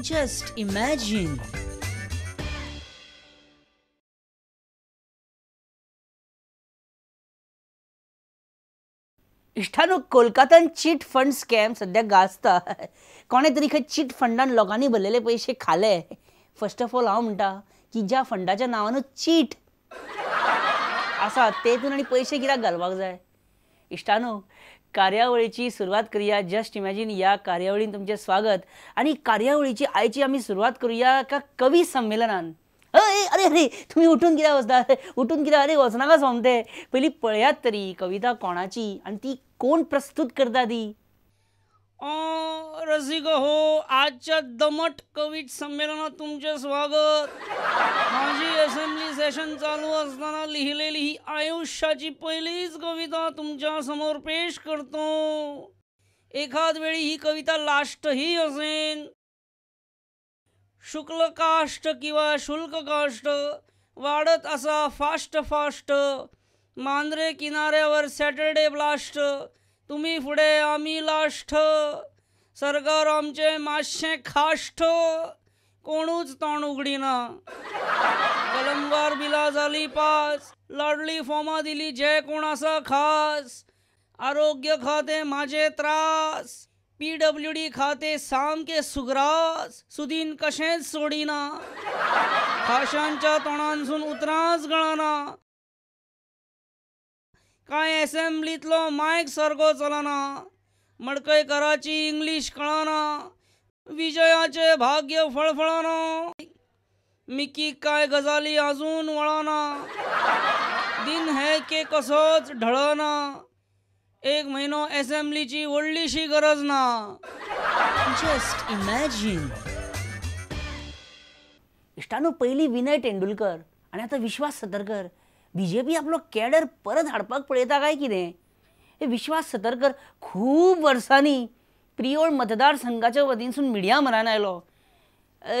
Just imagine. इश्टानो कोलकातान chit fund scam सध्या गाजता. कोणे तरी खंय चीट फंडान लोकांनी भरलेले पैसे खाले. फर्स्ट ऑफ ऑल हांव म्हणटा की ज्या फंडाच्या नांवानूच चीट आसा तेतून आनी पैसे कित्याक घालपाक जाय. इश्टानो कार्यावळीची सुरवात करूया. जस्ट इमॅजिन या कार्यावळीन तुमचे स्वागत. आणि कार्यावळीची आयची आमी सुरवात करूया एका कवी संमेलनान. अरे अरे तुम्ही उठून कित्याक वचता. उठून कित्याक अरे वचनाका सोमते. पयलीं पळयात तरी कविता कोणाची आनी ती कोण प्रस्तुत करता ती. रसिक हो, आजच्या दमट कवी संमेलनात तुमचे स्वागत. माझी असेंब्ली सेशन चालू असताना लिहिलेली ही आयुष्याची पहिलीच कविता तुमच्या समोर पेश करतो. एखाद वेळी ही कविता लास्टही असेल. शुक्ल काष्ट किंवा शुल्क काष्ट वाढत असा फास्ट फास्ट. मांद्रे किनाऱ्यावर सॅटरडे ब्लास्ट. तुम्ही पुढे आम्ही लास्ट. सरकार आमचे मातशें खाष्ट. कोणूच तोंड उगडीना. कलमगार बिला जाली पास. लाडली फॉर्मा दिली जे कोण आसा खास. आरोग्य खाते माझे त्रास. PWD खाते सामके सुग्रास. सुदीन कशेंच सोडिना. खाशांच्या तोंडांसून उतरांच गळना. काय असेंब्लीतलो मायक सारको चलना. मडकयकराची इंग्लिश कळना. विजयाचे भाग्य फळफळना. मिकी काय गजाली अजून वळना. दिन हे के कसोच ढळना. एक महिनो असेंब्लीची व्हडलीशी गरज ना. Just imagine. इश्टानो पयलीं विनय तेंडुलकर आनी आतां विश्वास सतरकर. BJP आपलो कॅडर परत हाडपाक पळयता काय कितें. हे विश्वास सतरकर खूब वर्सांनी प्रियोळ मतदारसंघाच्या वतीनसून मिडिया मरान आयलो.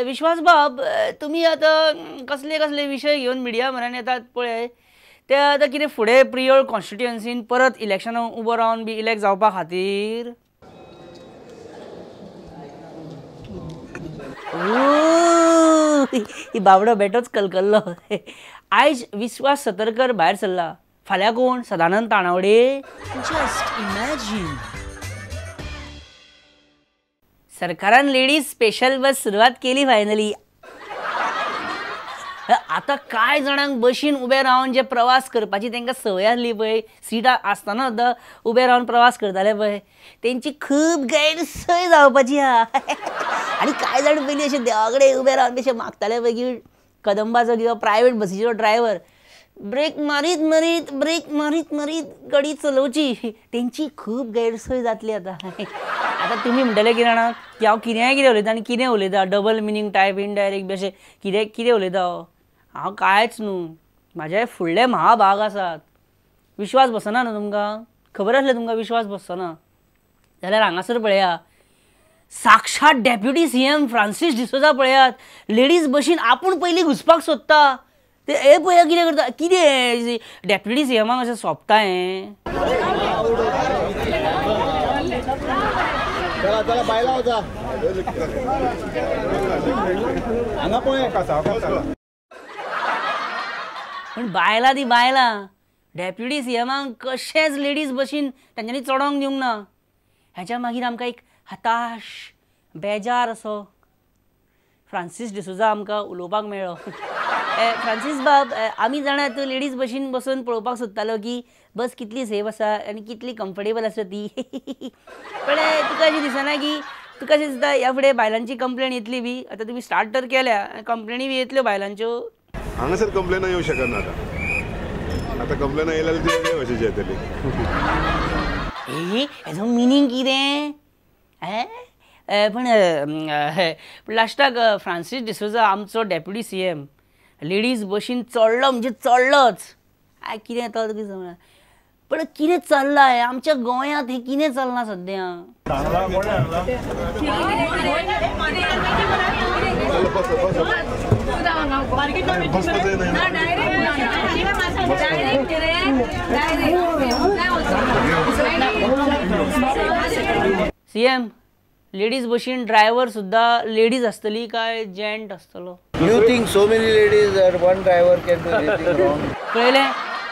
विश्वास बाब, तुमी आतां कसले कसले विशय घेवन मिडिया मरान येतात पळय ते आतां कितें फुडें प्रियोळ कॉन्स्टिट्युएन्सीन परत इलेक्शनाक उबो रावन बी इलेक्ट जावपा खातीर. ही बाबडो बेटोच कलकल्लो. आयज विश्वास सतरकर भायर सरला. फाल्यां कोण? सदानंद तानावडे. Just imagine. सरकारान लेडीज स्पेशल बस सुरवात केली फायनली. आता काय जाणांक बशीन उबे रावन जे प्रवास करपाची तांकां संवय आसली पळय, सिटां आसतना सुद्दां उबे रावन प्रवास करताले पळय, तेंची खूब गैरसोय जावपाची आहा. आनी कांय जाण पयलीं अशे देवा कडेन उबे रावन अशे मागताले पळय की कदंबाचो किंवा प्रायवेट बसीचो ड्रायव्हर ब्रेक मारीत मारीत गाडी चलोवची. तेंची खूब गैरसोय जातली आतां. आतां तुमी म्हणटले कितें जाणा की हांव कितें उलयतां आनी कितें उलयतां. डबल मिनींग टायप इनडायरेक्ट बी अशें कितें उलयतां. हांव कांयच न्हू. म्हाजे फुडले महाभाग आसात. विश्वास बसना न्हू तुमकां. खबर आसलें तुमकां विश्वास बसना जाल्यार हांगासर पळया. साक्षात डेप्युटी CM फ्रांसीस डिसोजा पळयात. लेडीज बशीन आपूण पयलीं घुसपाक सोदता. ते हे पळया कितें करता. कितें डेप्युटी CMाक अशें सोंपता हें. पण बायलां ती बायलां. डेप्युटी CMाक कशेंच लेडीज बशीन तांच्यांनी चडोंक दिवंक ना. हेच्या मागीर आमकां एक हताश बेजार असो फ्रांसीस डिसोजा आमकां उलोवपाक मेळ्ळो. फ्रांसीस बाब, आमी जाणात लेडीज बशीन बसून पळोवपाक सोदतालो की बस कितली सेफ आसा आनी कितली कम्फर्टेबल आसा ती. पण तुका अशें दिसना की तुका अशें दिसता ह्या फुडें बायलांची कंप्लेन येतली बी. आतां तुमी स्टार्ट तर केल्या, कंप्लेनी बी येतल्यो बायलांच्यो. हांगासर कंप्लेन येवं शकना. आतां कंप्लेन येयल्यार ती वेगळे भशेची येतली. हेजो मिनींग कितें. पण लास्टाक फ्रांसीस डिसोजा आमचो डेप्युटी CM लेडीज बशीन चडलो म्हणजे चडलोच. कितें येता कितें समजना. पण कितें चल्लां हें आमच्या गोंयांत. हें कितें चलना सद्या. CM लेडीज बशीन ड्रायव्हर सुद्धा लेडीज असतली काय जेंट असतलो? You think so many ladies that one driver can do anything wrong?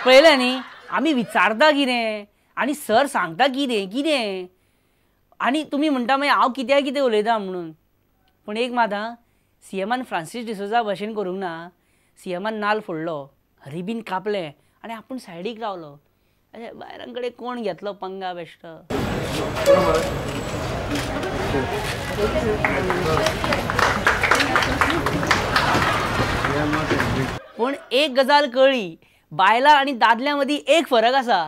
पळयलें न्ही, आमी विचारता कितें आनी सर सांगता कितें आनी तुमी म्हणटा मागीर हांव कितें उलयता म्हणून. पूण एक मात सीएमान फ्रांसीस डिसोजा भाशेन करूंक ना. सीएमान नाल फोडलो, रिबीन कापलें आनी आपूण सायडीक रावलो. अशें बायलां कडेन कोण घेतलो पंगा बेश्ट. पूण एक गजाल कळ्ळी, बायलां आनी दादल्यां मदीं एक फरक आसा.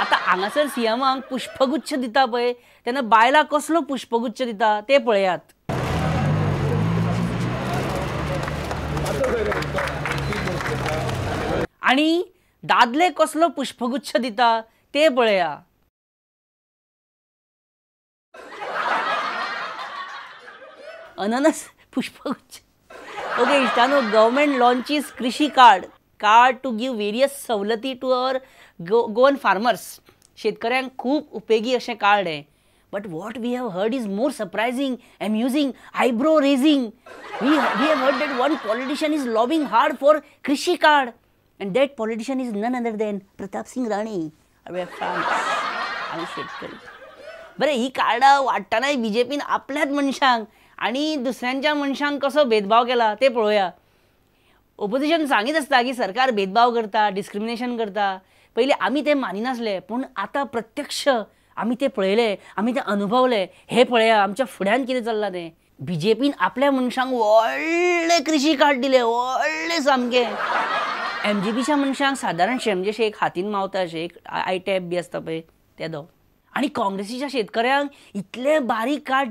आतां हांगासर सीएमाक पुष्पगुच्छ दिता पळय तेन्ना बायलां कसलो पुष्पगुच्छ दिता तें पळयात. आनी दादले कसलो पुष्पगुच्छ दिता ते पळया. अननस पुष्पगुच्छ. Okay इश्टानो, government launches Krishi card to give various सवलती टू अवर गोवन फार्मर्स. शेतकऱ्यांक खूब उपेगी अशें कार्ड आहे. But what we have heard is more surprising, amusing, eyebrow raising. We have heard that one politician is lobbying hard for Krishi card and that politician is none other than Pratap Singh Rane. आम्ही शेतकरी. बरें, ही कार्डां वाडटनाय बीजेपीन आपल्याच मनशांक आणि दुसऱ्यांच्या मनशांक कसो भेदभाव केला ते पळोवया. ओपोजिशन सांगीत असता की सरकार भेदभाव करता, डिस्क्रिमिनेशन करता. पयलीं आमी ते मानिनासले, पूण आतां प्रत्यक्ष आमी ते पळयले, आमी ते अनुभवले. हे पळया आमच्या फुड्यान कितें चल्लां तें. बीजेपीन आपल्या मनशांक व्हडले कृषी कार्ड दिले, व्हडले सामके. एमजीपीच्या मनशांक सादारणशे म्हणजे एक हातीन मावता अशें एक आय टॅब बी आसता पळय ते दो. आणि काँग्रेसीच्या शेतकऱ्यांक इतले बारीक कार्ड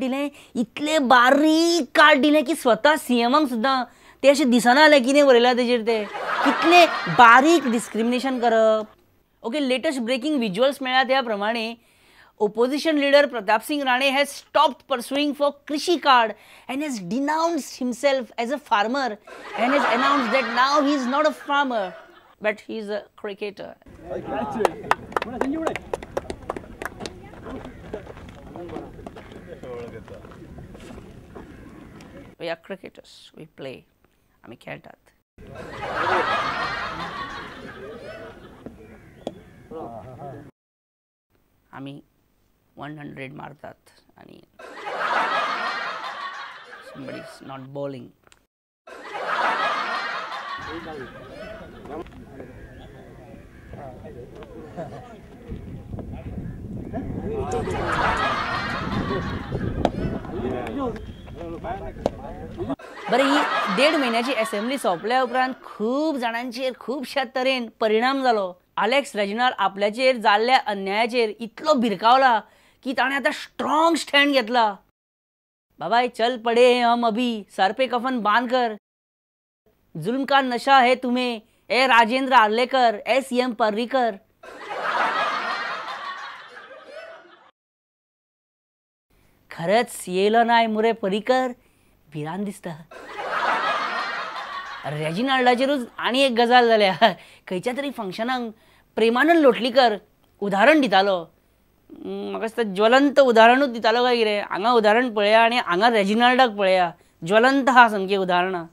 दिले की स्वता सीएमांक सुद्दां ते अशें दिसना जालें कितें बरयलां तेजेर ते. कितले बारीक डिस्क्रिमिनेशन करप. ओके, लेटेस्ट ब्रेकिंग विज्युअल्स मेळ्ळ्या त्या प्रमाणे opposition leader Pratap Singh Rane has stopped pursuing for Krishi card and has denounced himself as a farmer and has announced that now he is not a farmer but he is a cricketer. We are cricketers. We play. आम्ही खेळतात. आम्ही 100 मारतात आणि somebody is not bowling. बरं, ही 1.5 महिन्याची assembly सोंपल्या उपरांत खूब जाणांचेर खुबश्या तरेन परिणाम जालो. अलेक्स रेजिनाल्ड आपल्याचेर जाल्ल्या अन्यायाचेर इतलो भिरकावला की ताणें आतां स्ट्रॉंग स्टँड घेतला. बाबाय चल पडे हम अभी, सर पे कफन बांध कर, जुल्म का नशा है तुम्हें, ए राजेंद्र आर्लेकर, ए सीएम पर्रीकर. खरंच येलो नाही मुरे पर्रीकर, भिरान दिसता. रेजिनाल्डाचेरूच आनी एक गजाल जाल्या. खंयच्या तरी फंक्शनाक प्रेमानंद लोटलीकर उदाहरण दितालो. म्हाका दिसता ज्वलंत उदाहरणूच दितालो काय कितें. हांगा उदाहरण पळया आनी हांगा रेजिनाल्डाक पळया. ज्वलंत हा सामकी उदाहरणां.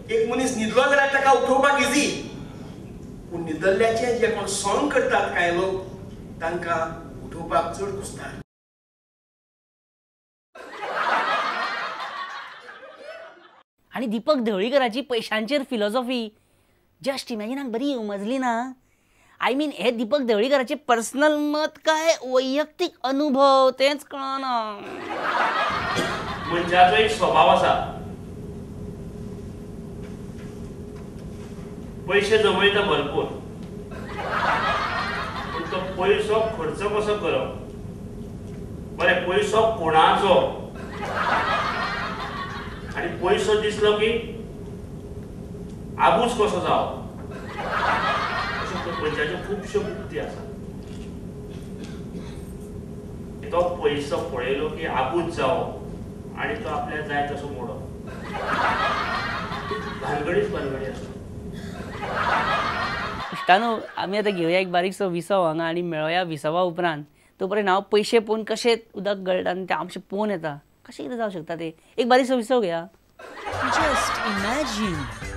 एक मनीस न्हिदलो जाल्यार ताका उठोवपाक इजी, पूण न्हिदल्ल्याचे जे कोण सॉंग करतात कांय लोक तांकां उठोवपाक चड कुसता. आणि दीपक ढवळीकराची पैशांचेर फिलॉसॉफी जस्ट इमॅजिनाक बरी उमजली ना. आय मीन हे दीपक ढवळीकराचे पर्सनल मत काय वैयक्तिक अनुभव तेच कळना. मनशाचो एक स्वभाव आसा, पैसे जमयता भरपूर, पूण तो पयसो खर्च कसो करप, बरें पयसो कोणाचो आनी पयसो दिसलो की आबूज कसो जावप, मनशाच्यो खुबश्यो वृत्ती आसा. तो पयसो पळयलो की आबूज जावप आनी तो आपल्याक जाय तसो मोडप. भानगडी आसता. इश्टानो, आमी आतां घेवया एक बारीकसो विसव हांगा आनी मेळोया विसवा उपरांत तो पर्यंत हांव पयशे पळोवन कशें उदक गळटा आनी ते आमचे पळोवन येता कशें कितें जावं शकता ते एक बारीक सविस्तर घेया जस्ट इमॅजिन